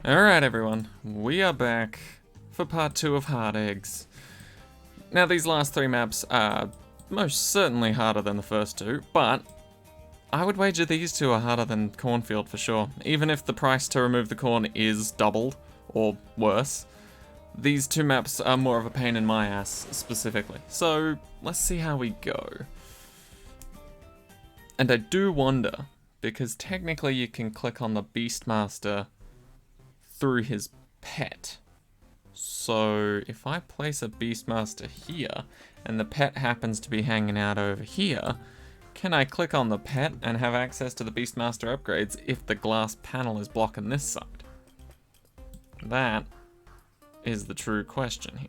Alright everyone, we are back for part 2 of Hard Eggs. Now these last 3 maps are most certainly harder than the first 2, but I would wager these 2 are harder than Cornfield for sure. Even if the price to remove the corn is doubled, or worse, these 2 maps are more of a pain in my ass specifically. So let's see how we go. And I do wonder, because technically you can click on the Beastmaster through his pet. So if I place a Beastmaster here, and the pet happens to be hanging out over here, can I click on the pet and have access to the Beastmaster upgrades if the glass panel is blocking this side? That is the true question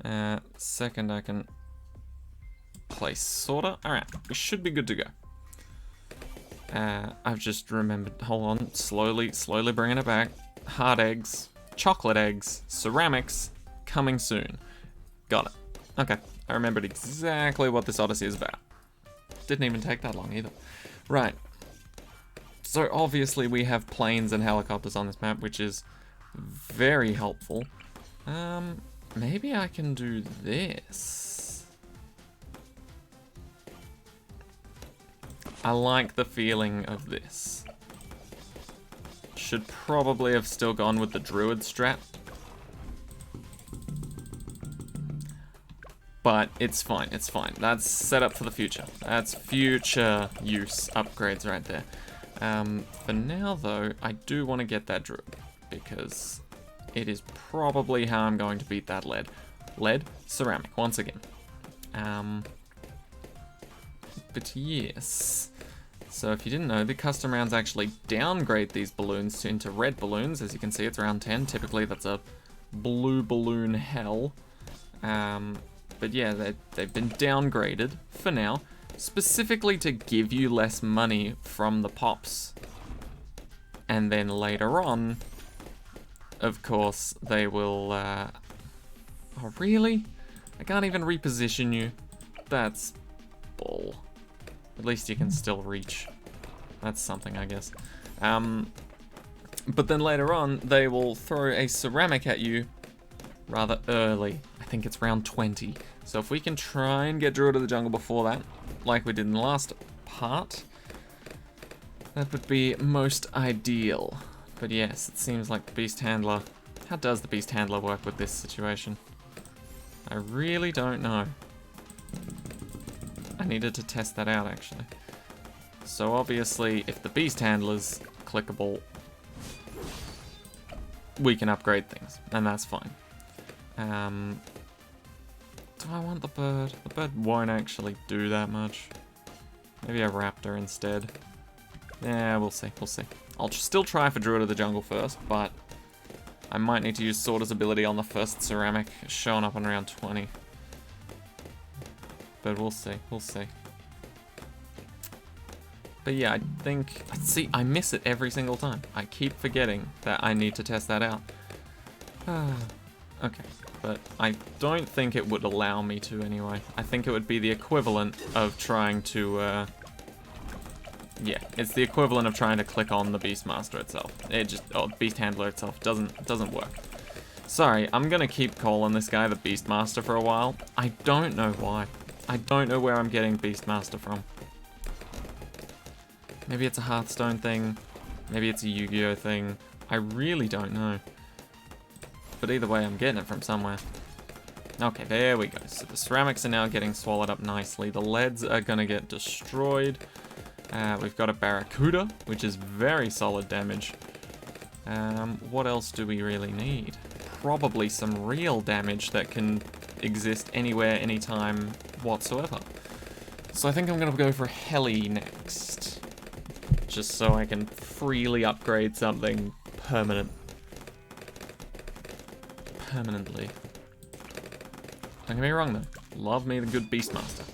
here. Second, I can place sorter. Alright, we should be good to go. I've just remembered, hold on, slowly bringing it back. Hard eggs, chocolate eggs, ceramics, coming soon. Got it. Okay, I remembered exactly what this Odyssey is about. Didn't even take that long either. Right. So obviously we have planes and helicopters on this map, which is very helpful. Maybe I can do this. I like the feeling of this. Should probably have still gone with the druid strat. But it's fine, it's fine. That's set up for the future. That's future use upgrades right there. For now though, I do want to get that druid, because it is probably how I'm going to beat that lead. Lead, ceramic, once again. But yes. So if you didn't know, the custom rounds actually downgrade these balloons into red balloons. As you can see, it's round 10. Typically, that's a blue balloon hell. But yeah, they've been downgraded for now, specifically to give you less money from the pops. And then later on, of course, they will... Oh, really? I can't even reposition you. That's bull. At least you can still reach. That's something, I guess. But then later on, they will throw a ceramic at you rather early. I think it's round 20. So if we can try and get Druid of the Jungle before that, like we did in the last part, that would be most ideal. But yes, it seems like the Beast Handler... How does the Beast Handler work with this situation? I really don't know. I needed to test that out, actually. So obviously, if the Beast Handler's clickable, we can upgrade things, and that's fine. Do I want the bird? The bird won't actually do that much. Maybe a raptor instead. Yeah, we'll see, we'll see. I'll still try for Druid of the Jungle first, but I might need to use Sorter's ability on the first ceramic, showing up on round 20. But we'll see, we'll see. But yeah, I think... See, I miss it every single time. I keep forgetting that I need to test that out. Okay, but I don't think it would allow me to anyway. I think it would be the equivalent of trying to... Yeah, it's the equivalent of trying to click on the Beastmaster itself. It just... Oh, Beast Handler itself doesn't work. Sorry, I'm gonna keep calling this guy the Beastmaster for a while. I don't know why. I don't know where I'm getting Beastmaster from. Maybe it's a Hearthstone thing. Maybe it's a Yu-Gi-Oh thing. I really don't know. But either way, I'm getting it from somewhere. Okay, there we go. So the ceramics are now getting swallowed up nicely. The leads are gonna get destroyed. We've got a Barracuda, which is very solid damage. What else do we really need? Probably some real damage that can exist anywhere, anytime, whatsoever. So I think I'm gonna go for Heli next. Just so I can freely upgrade something permanently. Don't get me wrong though. Love me the good Beastmaster.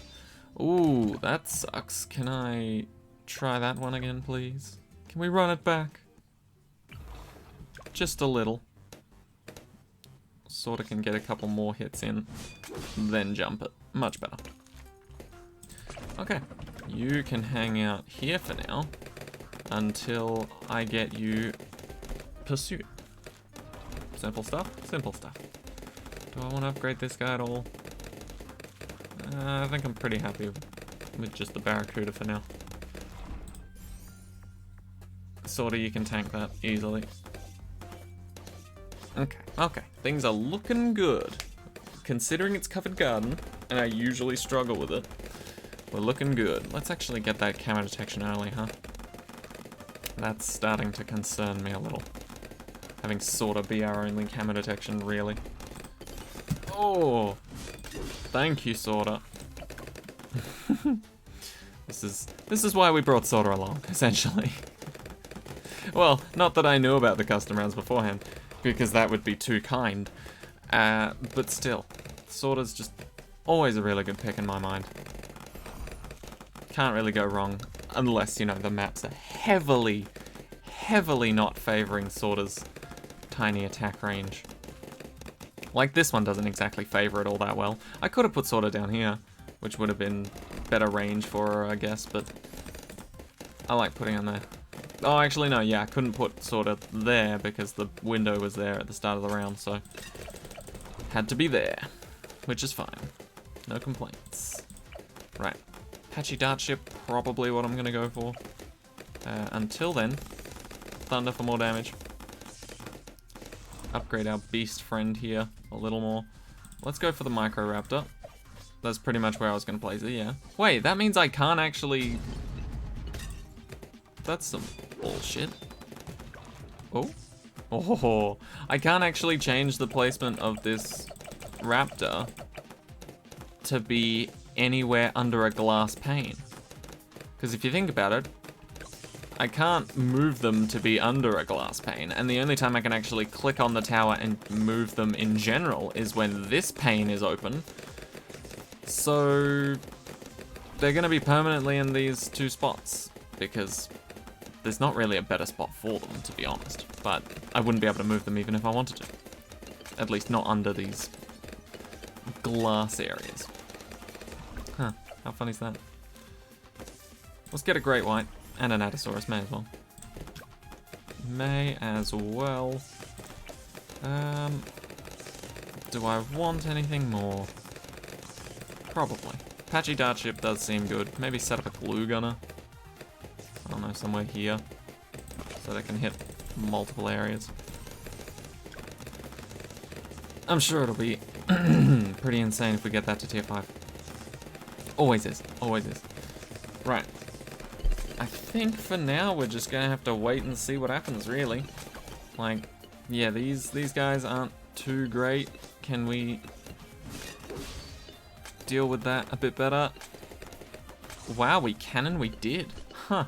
Ooh, that sucks. Can I try that one again, please? Can we run it back? Just a little. Sorta can get a couple more hits in, then jump it. Much better. Okay, you can hang out here for now until I get you pursuit. Simple stuff, simple stuff. Do I want to upgrade this guy at all? I think I'm pretty happy with just the Barracuda for now. Sorta, you can tank that easily. Okay, okay. Things are looking good. Considering it's covered garden, and I usually struggle with it, we're looking good. Let's actually get that camo detection early, huh? That's starting to concern me a little. Having sorta be our only camo detection, really. Oh! Thank you, sorta. This is why we brought sorta along, essentially. Well, not that I knew about the custom rounds beforehand, because that would be too kind. But still, sorta's just always a really good pick in my mind. Can't really go wrong, unless, you know, the maps are heavily not favoring sorta's tiny attack range. Like, this one doesn't exactly favor it all that well. I could have put sorta down here, which would have been better range for her, I guess, but I like putting her there. Oh, actually, no, yeah, I couldn't put sorta there because the window was there at the start of the round, so had to be there, which is fine. No complaints. Right. Patchy Dart Ship, probably what I'm gonna go for. Until then, Thunder for more damage. Upgrade our beast friend here a little more. Let's go for the Micro Raptor. That's pretty much where I was gonna place it, yeah. Wait, that means I can't actually... That's some bullshit. Oh. Oh, I can't actually change the placement of this Raptor to be anywhere under a glass pane. Because if you think about it, I can't move them to be under a glass pane, and the only time I can actually click on the tower and move them in general is when this pane is open. So they're gonna be permanently in these two spots, because there's not really a better spot for them, to be honest. But I wouldn't be able to move them even if I wanted to. At least not under these glass areas. Huh, how funny is that? Let's get a Great White and an Adasaurus, may as well. May as well. Do I want anything more? Probably. Patchy Dart Ship does seem good. Maybe set up a glue gunner. I don't know, somewhere here. So they can hit multiple areas. I'm sure it'll be pretty insane if we get that to tier 5. Always is. Always is. Right. I think for now we're just gonna have to wait and see what happens, really. Like, yeah, these guys aren't too great. Can we deal with that a bit better? Wow, we can and we did. Huh.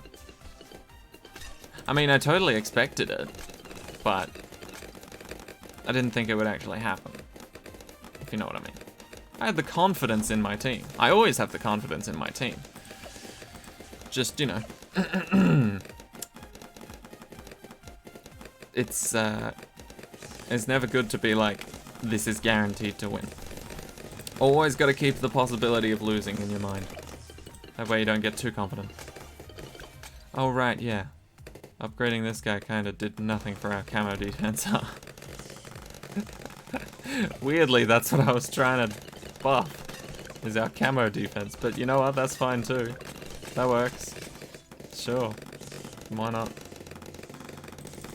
I mean, I totally expected it, but I didn't think it would actually happen, if you know what I mean. I had the confidence in my team. I always have the confidence in my team. Just, you know, it's never good to be like, this is guaranteed to win. Always got to keep the possibility of losing in your mind. That way you don't get too confident. Oh, right, yeah. Upgrading this guy kind of did nothing for our camo defense, huh? Weirdly, that's what I was trying to buff, is our camo defense. But you know what? That's fine too. That works. Sure. Why not?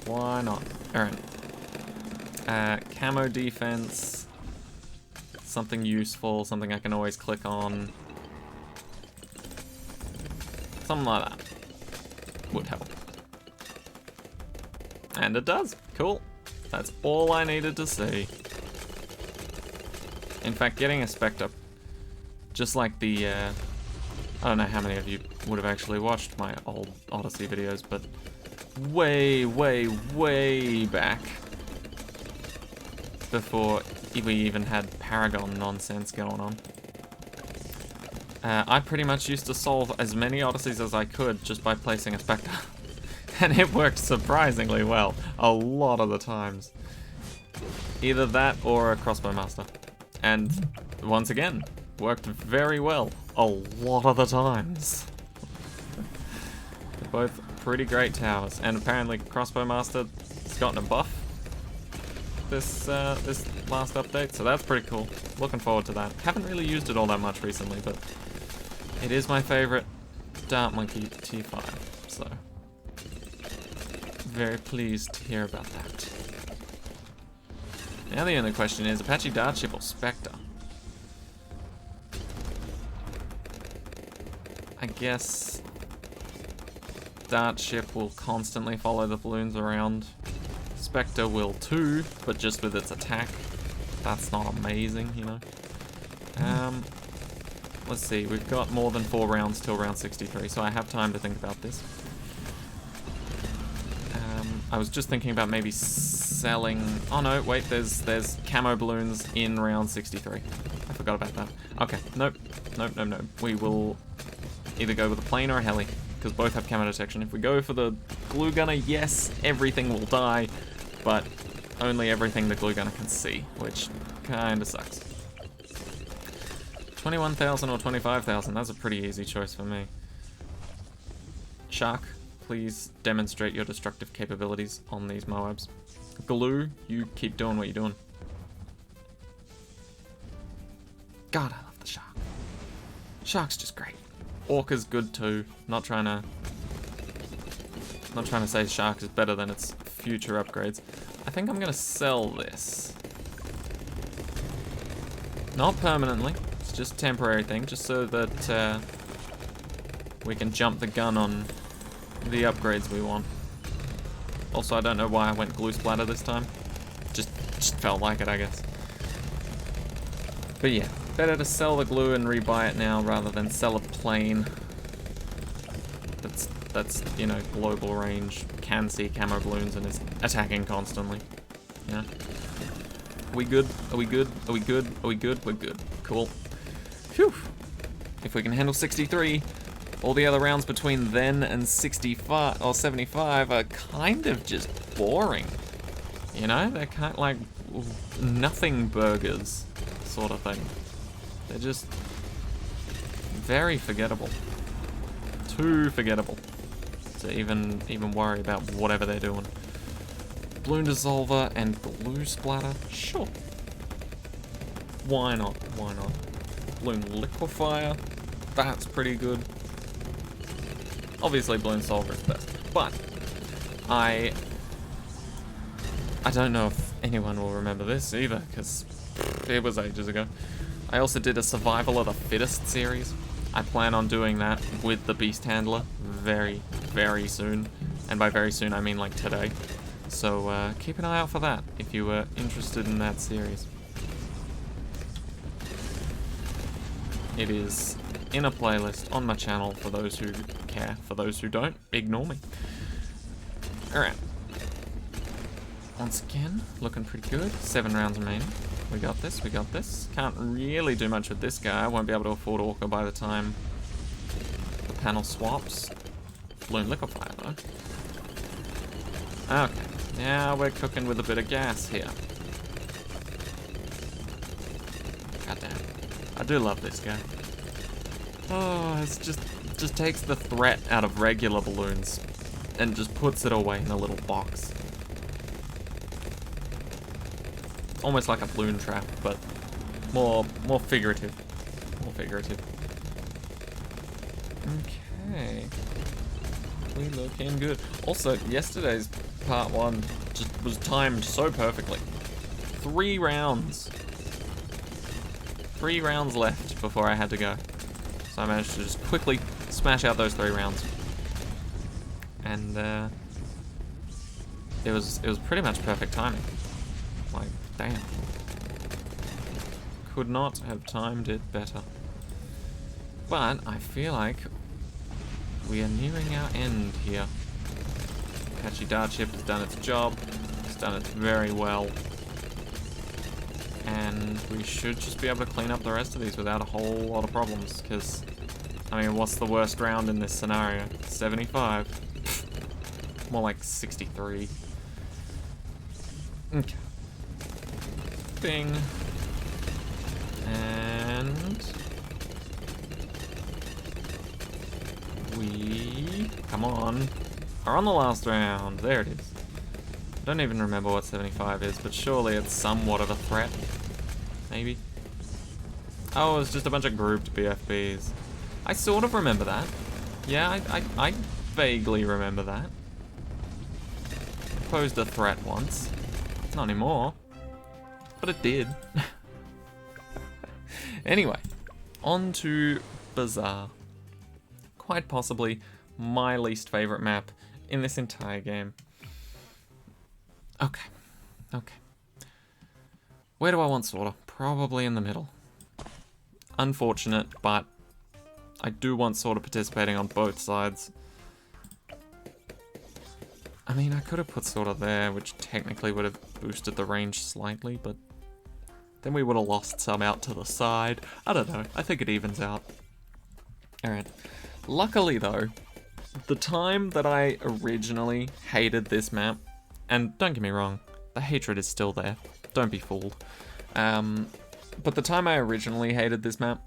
Why not? Alright. Camo defense. Something useful, something I can always click on. Something like that would help. And it does. Cool. That's all I needed to see. In fact, getting a Spectre, just like the, I don't know how many of you would have actually watched my old Odyssey videos, but way, way, way back, before we even had Paragon nonsense going on, I pretty much used to solve as many Odysseys as I could just by placing a Spectre. And it worked surprisingly well, a lot of the times. Either that or a Crossbow Master. And, once again, worked very well, a lot of the times. They're both pretty great towers. And apparently Crossbow Master has gotten a buff this last update, so that's pretty cool. Looking forward to that. Haven't really used it all that much recently, but it is my favorite Dart Monkey T5, so very pleased to hear about that. Now the only question is Apache Dart Ship or Spectre? I guess Dart Ship will constantly follow the balloons around. Spectre will too, but just with its attack. That's not amazing, you know. Let's see, we've got more than 4 rounds till round 63, so I have time to think about this. I was just thinking about maybe selling... Oh no, wait, there's camo balloons in round 63. I forgot about that. Okay, nope. We will either go with a plane or a heli, because both have camo detection. If we go for the glue gunner, yes, everything will die, but only everything the glue gunner can see, which kinda sucks. 21,000 or 25,000, that's a pretty easy choice for me. Shark, please demonstrate your destructive capabilities on these Moabs. Glue, you keep doing what you're doing. God, I love the shark. Shark's just great. Orca's good too. Not trying to say shark is better than its future upgrades. I think I'm gonna sell this. Not permanently. It's just a temporary thing, just so that we can jump the gun on the upgrades we want. Also, I don't know why I went glue splatter this time. Just felt like it, I guess. But yeah, better to sell the glue and rebuy it now rather than sell a plane that's you know, global range, can see camo balloons and is attacking constantly. Yeah. Are we good? Are we good? Are we good? Are we good? We're good. Cool. Phew. If we can handle 63, all the other rounds between then and 65 or 75 are kind of just boring. You know, they're kind of like nothing burgers sort of thing. They're just very forgettable. Too forgettable to even worry about whatever they're doing. Balloon dissolver and glue splatter, sure. Why not? Why not? Balloon liquefier, that's pretty good. Obviously, balloon solver is best, but I don't know if anyone will remember this either, because it was ages ago. I also did a Survival of the Fittest series. I plan on doing that with the Beast Handler very, very soon. And by very soon, I mean like today. So keep an eye out for that if you were interested in that series. It is in a playlist on my channel for those who care. For those who don't, ignore me. Alright. Once again, looking pretty good. 7 rounds remaining. We got this, we got this. Can't really do much with this guy. I won't be able to afford Orca by the time the panel swaps. Balloon liquefier though. Okay, now we're cooking with a bit of gas here. Goddamn. I do love this guy. Oh, it's just takes the threat out of regular balloons and just puts it away in a little box. Almost like a balloon trap, but more figurative. More figurative. Okay. We looking good. Also, yesterday's part 1 just was timed so perfectly. 3 rounds. 3 rounds left before I had to go. So I managed to just quickly smash out those 3 rounds. And it was pretty much perfect timing. Like, damn. Could not have timed it better. But I feel like we are nearing our end here. Apache Dart Ship has done its job. It's done it very well. And we should just be able to clean up the rest of these without a whole lot of problems. Because, I mean, what's the worst round in this scenario? 75. More like 63. Okay. Bing. And we... Come on. are on the last round. There it is. I don't even remember what 75 is, but surely it's somewhat of a threat. Maybe. Oh, it's just a bunch of grouped BFBs. I sort of remember that. Yeah, I vaguely remember that. Posed a threat once. Not anymore. But it did. Anyway, on to Bazaar. Quite possibly my least favorite map in this entire game. Okay. Where do I want Sorter? Probably in the middle. Unfortunate, but I do want Sorter participating on both sides. I mean, I could have put Sorter there, which technically would have boosted the range slightly, but then we would have lost some out to the side. I don't know. I think it evens out. Alright. Luckily, though, the time that I originally hated this map, and don't get me wrong, the hatred is still there. Don't be fooled. But the time I originally hated this map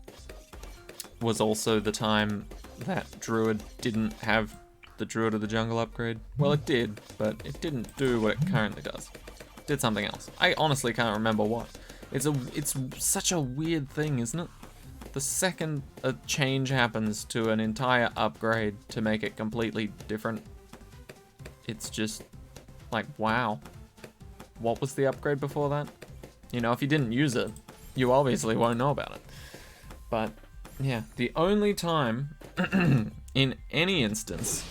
was also the time that Druid didn't have the Druid of the Jungle upgrade. Well, it did, but it didn't do what it currently does. It did something else. I honestly can't remember what. It's such a weird thing, isn't it? The second a change happens to an entire upgrade to make it completely different, it's just like, wow. What was the upgrade before that? You know, if you didn't use it, you obviously won't know about it. But, yeah, the only time in any instance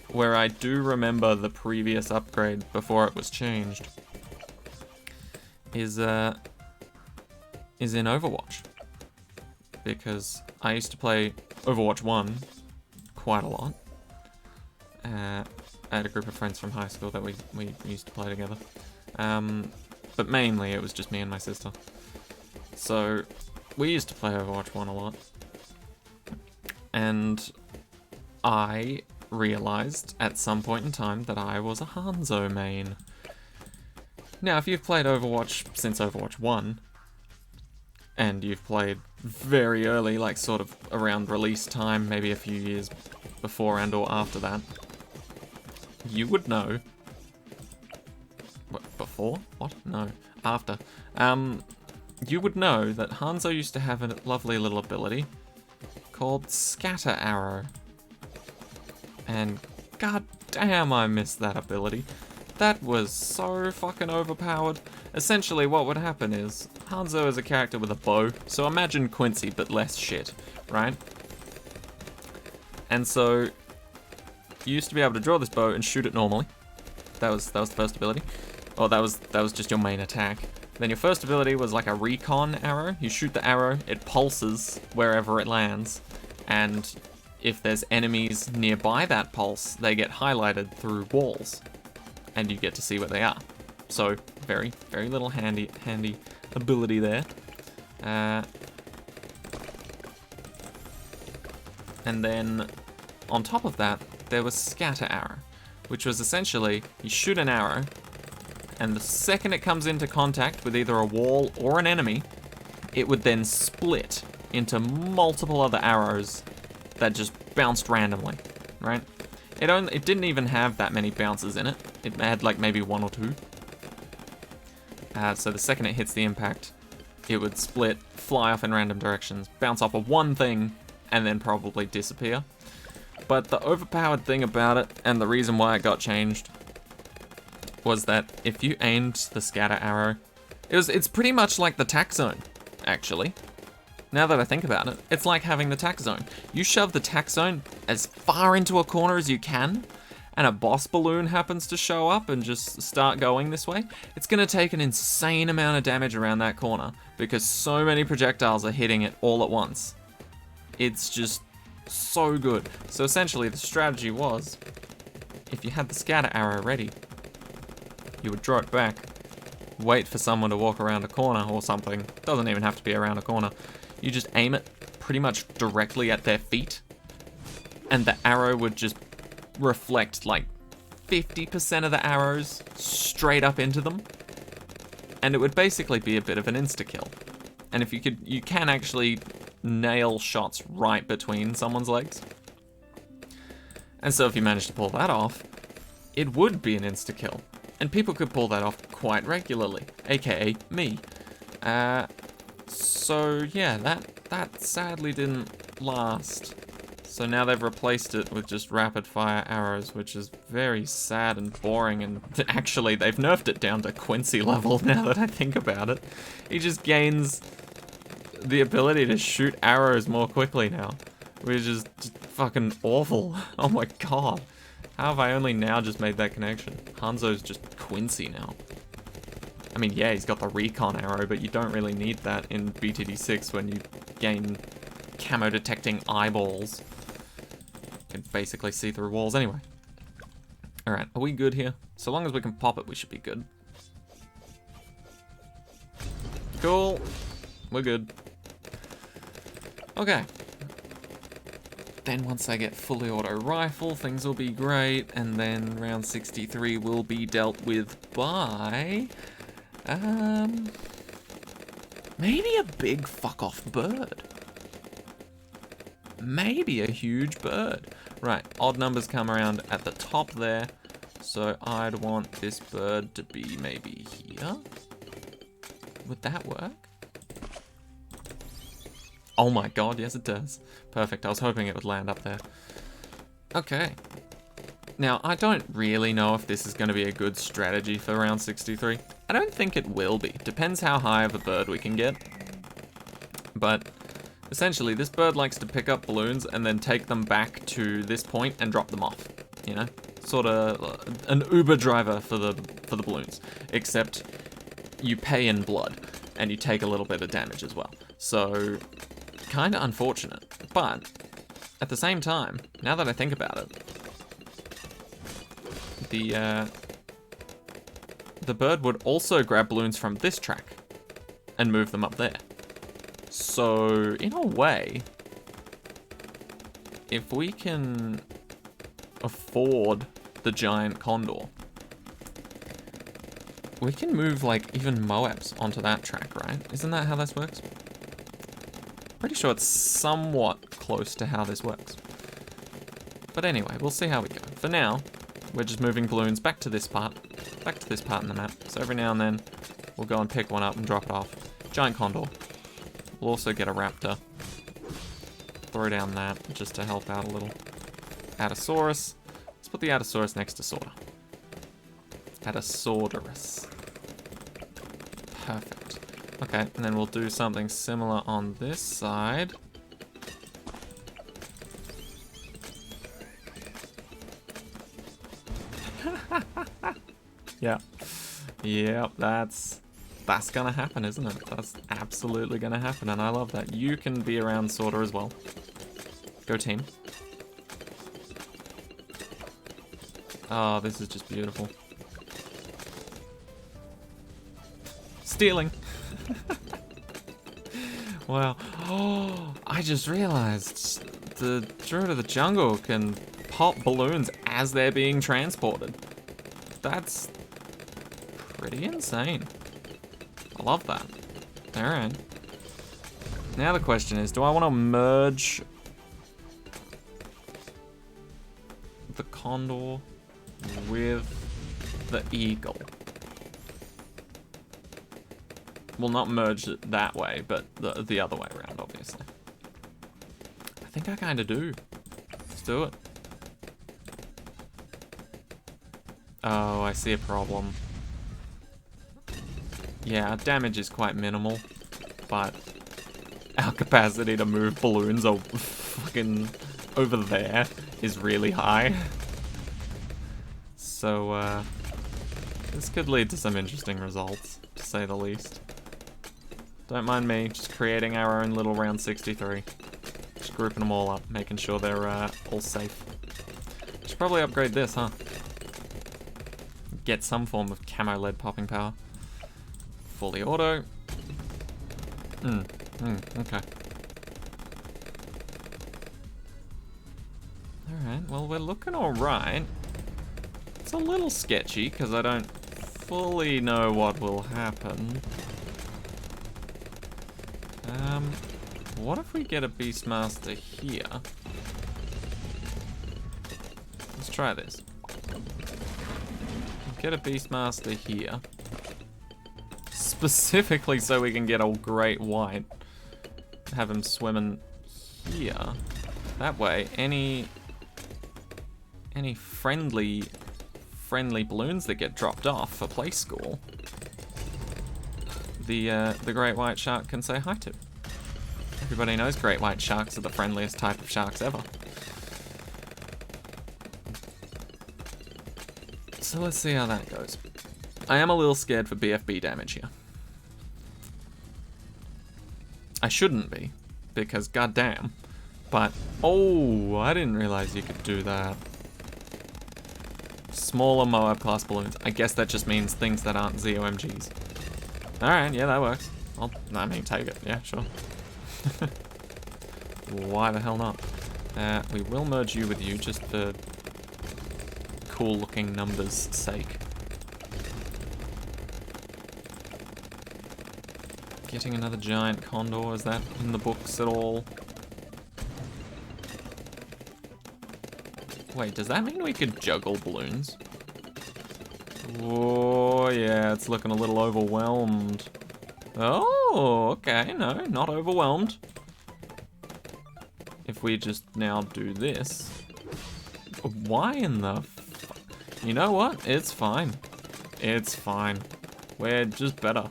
where I do remember the previous upgrade before it was changed is in Overwatch. Because I used to play Overwatch 1 quite a lot. I had a group of friends from high school that we used to play together. But mainly it was just me and my sister. So we used to play Overwatch 1 a lot. And I realized at some point in time that I was a Hanzo main. Now, if you've played Overwatch since Overwatch 1, and you've played very early, like sort of around release time, maybe a few years before and or after that, you would know. What, before? What? No, after. You would know that Hanzo used to have a lovely little ability called Scatter Arrow. And god damn, I missed that ability. That was so fucking overpowered. Essentially what would happen is, Hanzo is a character with a bow, so imagine Quincy but less shit, right? And so, you used to be able to draw this bow and shoot it normally. That was the first ability. Or that was just your main attack. Then your first ability was like a recon arrow. You shoot the arrow, it pulses wherever it lands, and if there's enemies nearby that pulse, they get highlighted through walls, and you get to see where they are. So, very, very little handy ability there. And then, on top of that, there was Scatter Arrow, which was essentially, you shoot an arrow, and the second it comes into contact with either a wall or an enemy, it would then split into multiple other arrows that just bounced randomly, right? It didn't even have that many bounces in it. It had like maybe one or two. So the second it hits the impact, it would split, fly off in random directions, bounce off of one thing, and then probably disappear. But the overpowered thing about it, and the reason why it got changed, was that if you aimed the scatter arrow, it's pretty much like the tack zone, actually. Now that I think about it, it's like having the tack zone. You shove the tack zone as far into a corner as you can, and a boss balloon happens to show up and just start going this way, it's gonna take an insane amount of damage around that corner because so many projectiles are hitting it all at once. It's just so good. So essentially the strategy was, if you had the scatter arrow ready, you would draw it back, wait for someone to walk around a corner or something. Doesn't even have to be around a corner. You just aim it pretty much directly at their feet, and the arrow would just reflect like 50% of the arrows straight up into them, and it would basically be a bit of an insta-kill. And if you can actually nail shots right between someone's legs. And so if you manage to pull that off, it would be an insta-kill. And people could pull that off quite regularly, aka me. So yeah, that sadly didn't last. So now they've replaced it with just rapid fire arrows, which is very sad and boring, and actually they've nerfed it down to Quincy level now that I think about it. He just gains the ability to shoot arrows more quickly now, which is just fucking awful. Oh my god. How have I only now just made that connection? Hanzo's just Quincy now. I mean, yeah, he's got the recon arrow, but you don't really need that in BTD6 when you gain camo detecting eyeballs. You can basically see through walls anyway. Alright, are we good here? So long as we can pop it, we should be good. Cool. We're good. Okay. Then once I get fully auto rifle, things will be great, and then round 63 will be dealt with by... maybe a big fuck-off bird. Maybe a huge bird. Right, odd numbers come around at the top there, so I'd want this bird to be maybe here. Would that work? Oh my god, yes it does. Perfect, I was hoping it would land up there. Okay. Now, I don't really know if this is going to be a good strategy for round 63. I don't think it will be. Depends how high of a bird we can get. But essentially, this bird likes to pick up balloons and then take them back to this point and drop them off. You know? Sort of an Uber driver for the balloons. Except you pay in blood and you take a little bit of damage as well. So, kind of unfortunate. But at the same time, now that I think about it, the bird would also grab balloons from this track and move them up there. So, in a way, if we can afford the giant condor, we can move, like, even Moabs onto that track, right? Isn't that how this works? Pretty sure it's somewhat close to how this works. But anyway, we'll see how we go. For now, we're just moving balloons back to this part in the map. So every now and then, we'll go and pick one up and drop it off. Giant condor. We'll also get a raptor. Throw down that just to help out a little. Atosaurus. Let's put the Atosaurus next to Sorta. Atosaurus. Perfect. Okay, and then we'll do something similar on this side. Yeah. Yep, that's gonna happen, isn't it? That's absolutely gonna happen, and I love that. You can be around Sorta as well. Go team. Oh, this is just beautiful. Stealing. Wow. Oh, I just realized the Druid of the Jungle can pop balloons as they're being transported. That's pretty insane. I love that. Alright. Now the question is, do I want to merge the condor with the eagle? Well, not merge it that way, but the other way around, obviously. I think I kind of do. Let's do it. Oh, I see a problem. Yeah, damage is quite minimal, but our capacity to move balloons fucking over there is really high. So, this could lead to some interesting results, to say the least. Don't mind me, just creating our own little round 63. Just grouping them all up, making sure they're all safe. Should probably upgrade this, huh? Get some form of camo lead popping power. Fully auto. Okay. Alright, well, we're looking alright. It's a little sketchy, because I don't fully know what will happen. What if we get a Beastmaster here? try this. Get a Beastmaster here. Specifically so we can get a great white. Have him swimming here. That way, any friendly balloons that get dropped off for play school, the great white shark can say hi to. Everybody knows great white sharks are the friendliest type of sharks ever. So let's see how that goes. I am a little scared for BFB damage here. I shouldn't be, because goddamn. But, oh, I didn't realize you could do that. Smaller Moab class balloons. I guess that just means things that aren't ZOMGs. Alright, yeah, that works. I mean, take it. Yeah, sure. Why the hell not? We will merge you with you just for cool looking numbers sake. Getting another giant condor, is that in the books at all? Wait, does that mean we could juggle balloons? Oh yeah, it's looking a little overwhelmed. Oh, okay, no, not overwhelmed. If we just now do this. Why in the You know what? It's fine. It's fine. We're just better.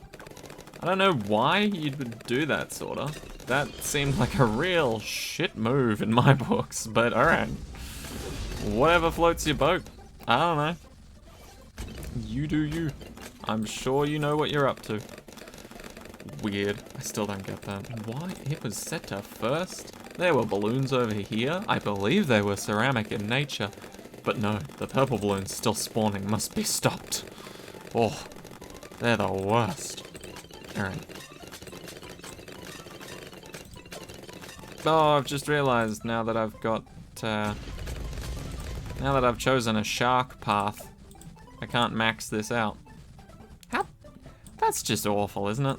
I don't know why you would do that, sorta. That seemed like a real shit move in my books, but alright. Whatever floats your boat. I don't know. You do you. I'm sure you know what you're up to. Weird. I still don't get that. Why? It was set to first? There were balloons over here. I believe they were ceramic in nature. But no, the purple balloons still spawning must be stopped. Oh, they're the worst. Alright. Oh, I've just realized now that I've got, now that I've chosen a shark path, I can't max this out. How? That's just awful, isn't it?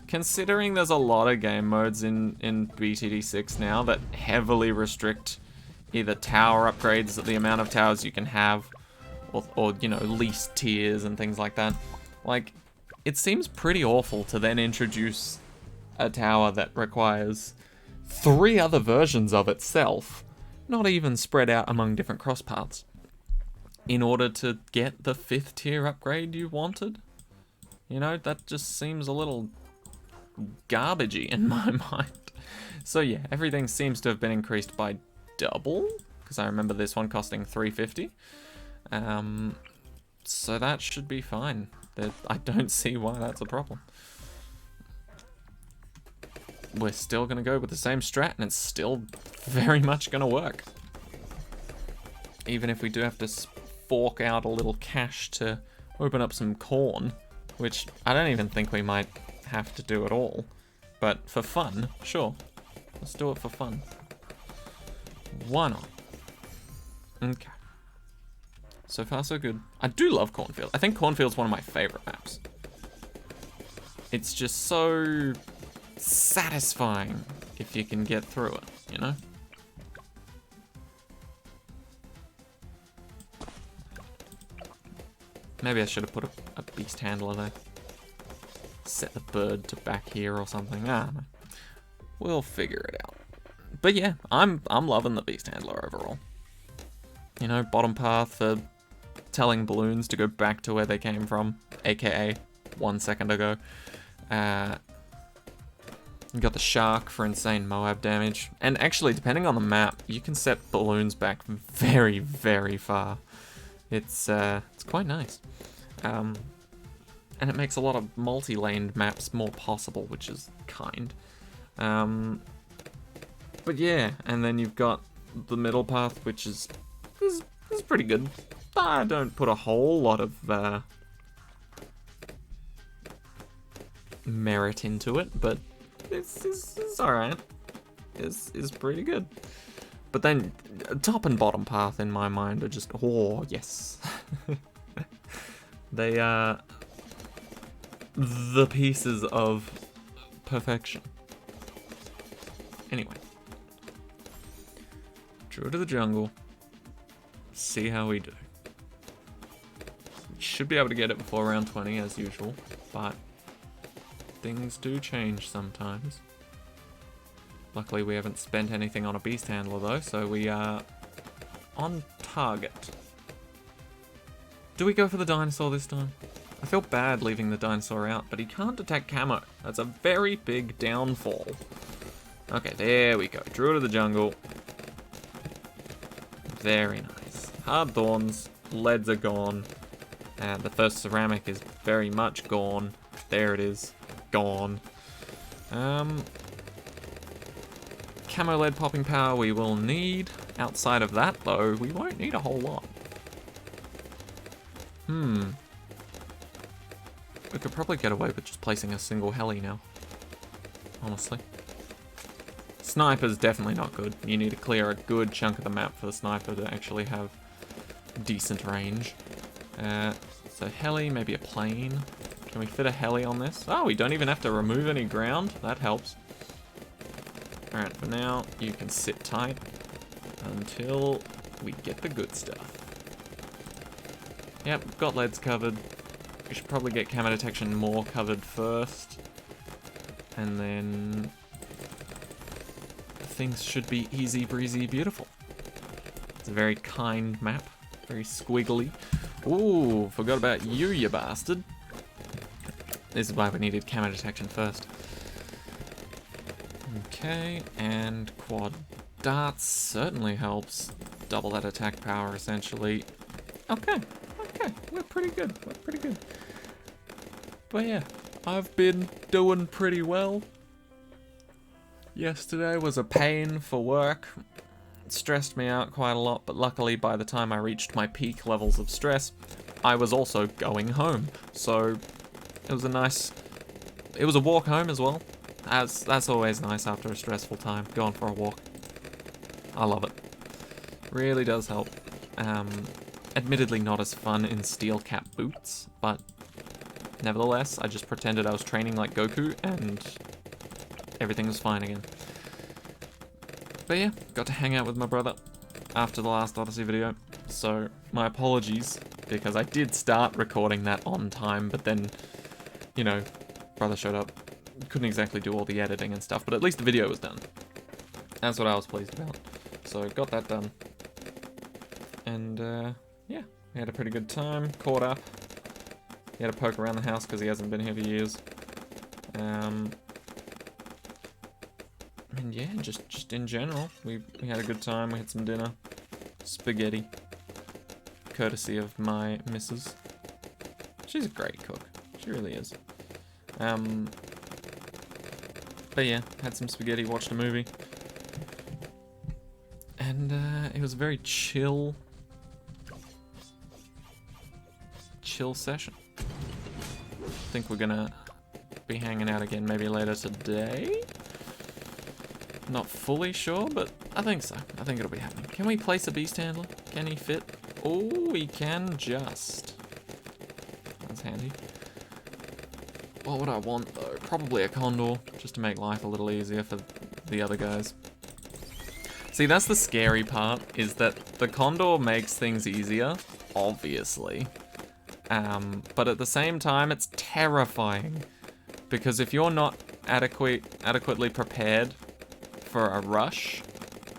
Considering there's a lot of game modes in BTD6 now that heavily restrict either tower upgrades, the amount of towers you can have, or you know, least tiers and things like that. Like, it seems pretty awful to then introduce a tower that requires 3 other versions of itself, not even spread out among different cross paths, in order to get the 5th tier upgrade you wanted. You know, that just seems a little garbagey in my mind. So yeah, everything seems to have been increased by double, because I remember this one costing $350. So that should be fine. I don't see why that's a problem. We're still going to go with the same strat, and it's still very much going to work. Even if we do have to fork out a little cash to open up some corn, which I don't even think we might have to do at all. But for fun, sure. Let's do it for fun. Why not? Okay. So far, so good. I do love Cornfield. I think Cornfield's one of my favorite maps. It's just so satisfying if you can get through it, you know? Maybe I should have put a beast handler there. Set the bird to back here or something. I don't know. We'll figure it out. But yeah, I'm loving the beast handler overall. You know, bottom path for telling balloons to go back to where they came from, aka 1 second ago. You got the shark for insane Moab damage. And actually, depending on the map, you can set balloons back very, very far. It's quite nice. And it makes a lot of multi-laned maps more possible, which is kind. But yeah, and then you've got the middle path, which is pretty good. I don't put a whole lot of merit into it, but it's alright. It's pretty good. But then top and bottom path in my mind are just, oh yes. They are the pieces of perfection. Anyway. True to the jungle. See how we do. Should be able to get it before round 20 as usual, but things do change sometimes. Luckily we haven't spent anything on a beast handler though, so we are on target. Do we go for the dinosaur this time? I feel bad leaving the dinosaur out, but he can't detect camo. That's a very big downfall. Okay, there we go. Druid of the jungle. Very nice. Hard thorns. Leads are gone. The first ceramic is very much gone. There it is. Gone. Camo lead popping power we will need. Outside of that, though, we won't need a whole lot. We could probably get away with just placing a single heli now. Honestly. Sniper's definitely not good. You need to clear a good chunk of the map for the sniper to actually have decent range. So heli, maybe a plane. Can we fit a heli on this? Oh, we don't even have to remove any ground. That helps. Alright, for now, you can sit tight until we get the good stuff. Yep, we've got leads covered. We should probably get camo detection more covered first. And then things should be easy breezy beautiful. It's a very kind map. Very squiggly. Ooh, forgot about you, you bastard. This is why we needed camo detection first. Okay, and quad darts certainly helps. Double that attack power, essentially. Okay, we're pretty good, But yeah, I've been doing pretty well. Yesterday was a pain for work. It stressed me out quite a lot, but luckily by the time I reached my peak levels of stress, I was also going home. So it was it was a walk home as well. That's always nice after a stressful time, going for a walk. I love it. Really does help. Admittedly not as fun in steel cap boots, but nevertheless, I just pretended I was training like Goku and everything was fine again. But yeah, got to hang out with my brother after the last Odyssey video, so my apologies, because I did start recording that on time, but then, you know, brother showed up, couldn't exactly do all the editing and stuff, but at least the video was done. That's what I was pleased about. So got that done. And yeah, we had a pretty good time, caught up. He had to poke around the house because he hasn't been here for years. And yeah, just in general, we had a good time. We had some dinner, spaghetti, courtesy of my missus. She's a great cook. She really is. But yeah, had some spaghetti, watched a movie, and it was a very chill session. I think we're gonna be hanging out again maybe later today. Not fully sure, but I think so. I think it'll be happening. Can we place a beast handler? Can he fit? Oh, we can just. That's handy. What would I want though? Probably a condor, just to make life a little easier for the other guys. See, that's the scary part, is that the condor makes things easier, obviously. But at the same time, it's terrifying. Because if you're not adequately prepared for a rush,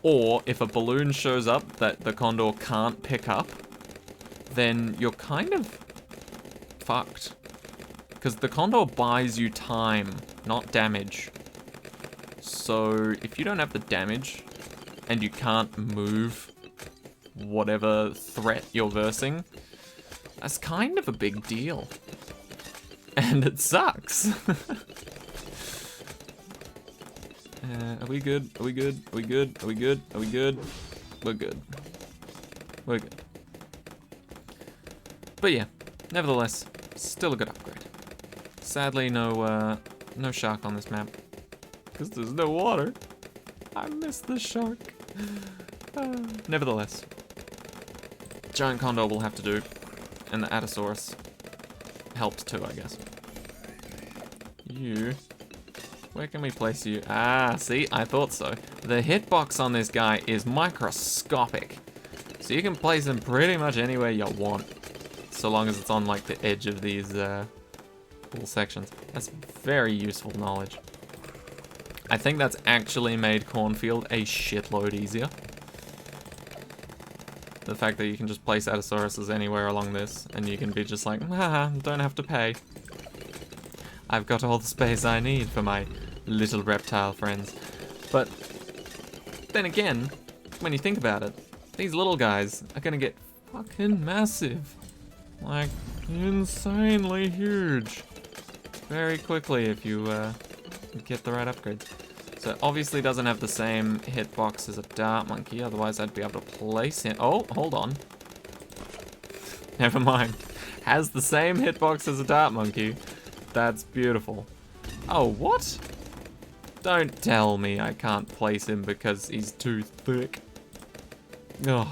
or if a balloon shows up that the condor can't pick up, then you're kind of fucked. Because the condor buys you time, not damage. So if you don't have the damage, and you can't move whatever threat you're versing, that's kind of a big deal. And it sucks. Are we good? Are we good? Are we good? Are we good? Are we good? We're good. We're good. But yeah, nevertheless, still a good upgrade. Sadly, no shark on this map. Because there's no water. I miss the shark. Nevertheless, giant condor will have to do. And the Atosaurus helps too, I guess. You... Where can we place you? Ah, see? I thought so. The hitbox on this guy is microscopic. So you can place him pretty much anywhere you want, so long as it's on like the edge of these little sections. That's very useful knowledge. I think that's actually made Cornfield a shitload easier. The fact that you can just place Adosauruses anywhere along this, and you can be just like, haha, don't have to pay. I've got all the space I need for my little reptile friends. But then again, when you think about it, these little guys are gonna get fucking massive. Like, insanely huge. Very quickly if you get the right upgrades. So obviously doesn't have the same hitbox as a dart monkey, otherwise I'd be able to place him. Oh, hold on. Never mind. Has the same hitbox as a dart monkey. That's beautiful. Oh, what? Don't tell me I can't place him because he's too thick. Ugh.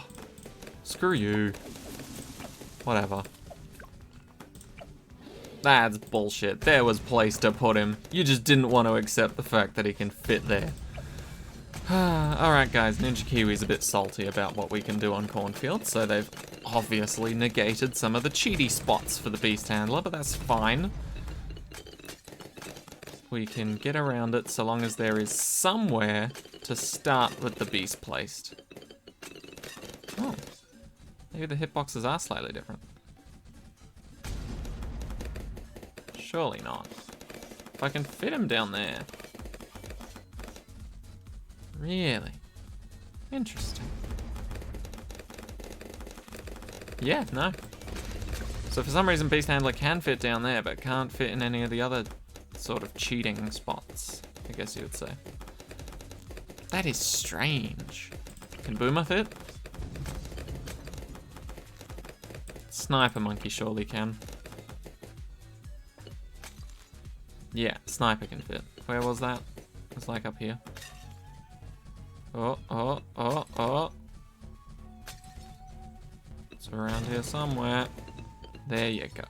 Screw you. Whatever. That's bullshit. There was place to put him. You just didn't want to accept the fact that he can fit there. Alright guys, Ninja Kiwi's a bit salty about what we can do on Cornfield, so they've obviously negated some of the cheaty spots for the Beast Handler, but that's fine. We can get around it so long as there is somewhere to start with the beast placed. Oh, maybe the hitboxes are slightly different. Surely not. If I can fit him down there. Really? Interesting. Yeah, no. So for some reason Beast Handler can fit down there, but can't fit in any of the other sort of cheating spots, I guess you would say. That is strange. Can Boomer fit? Sniper Monkey surely can. Yeah, Sniper can fit. Where was that? It's like up here. Oh, oh, oh, oh. It's around here somewhere. There you go.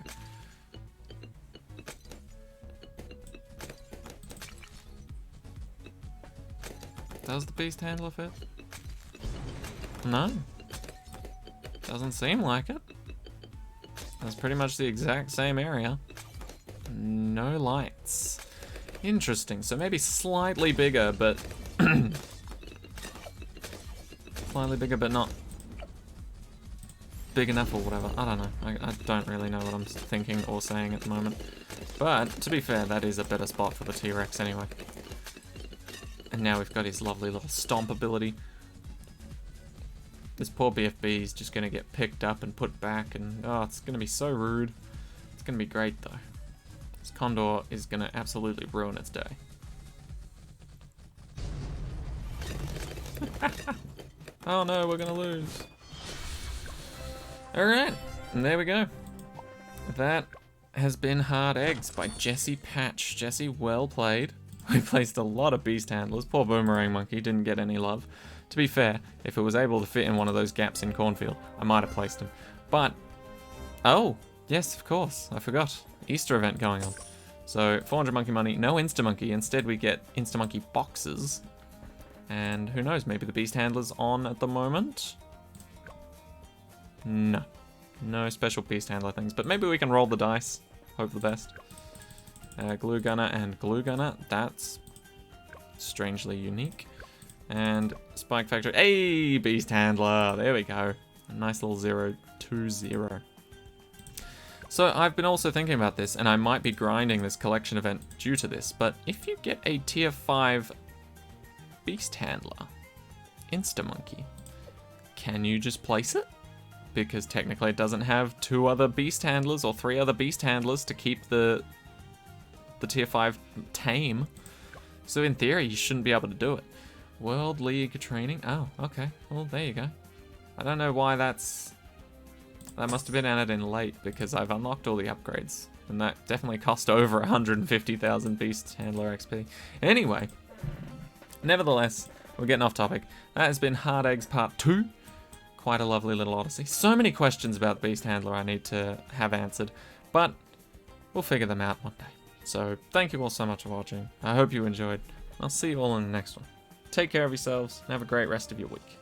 Does the Beast Handler fit? No. Doesn't seem like it. That's pretty much the exact same area. No lights. Interesting. So maybe slightly bigger, but... slightly bigger, but not big enough or whatever. I don't know. I don't really know what I'm thinking or saying at the moment. But, to be fair, that is a better spot for the T-Rex anyway. And now we've got his lovely little stomp ability. This poor BFB is just going to get picked up and put back, and oh, it's going to be so rude. It's going to be great though. This Condor is going to absolutely ruin its day. Oh no, we're going to lose. Alright, and there we go. That has been Hard Eggs by Jessie Patch. Jessie, well played. We placed a lot of beast handlers. Poor Boomerang Monkey didn't get any love. To be fair, if it was able to fit in one of those gaps in Cornfield, I might have placed him. But, oh, yes, of course, I forgot. Easter event going on. So, 400 monkey money, no Insta Monkey. Instead, we get Insta Monkey boxes. And who knows, maybe the beast handler's on at the moment? No. No special beast handler things, but maybe we can roll the dice. Hope the best. Glue Gunner and Glue Gunner, that's strangely unique. And Spike Factory, hey, Beast Handler, there we go. A nice little 0-2-0. So I've been also thinking about this, and I might be grinding this collection event due to this, but if you get a tier 5 Beast Handler, Insta Monkey, can you just place it? Because technically it doesn't have 2 other Beast Handlers or 3 other Beast Handlers to keep the tier 5 tame. So in theory, you shouldn't be able to do it. World League training. Oh, okay. Well, there you go. I don't know why that must have been added in late because I've unlocked all the upgrades. And that definitely cost over 150,000 Beast Handler XP. Anyway, nevertheless, we're getting off topic. That has been Hard Eggs Part 2. Quite a lovely little Odyssey. So many questions about Beast Handler I need to have answered. But we'll figure them out one day. So, thank you all so much for watching. I hope you enjoyed. I'll see you all in the next one. Take care of yourselves, and have a great rest of your week.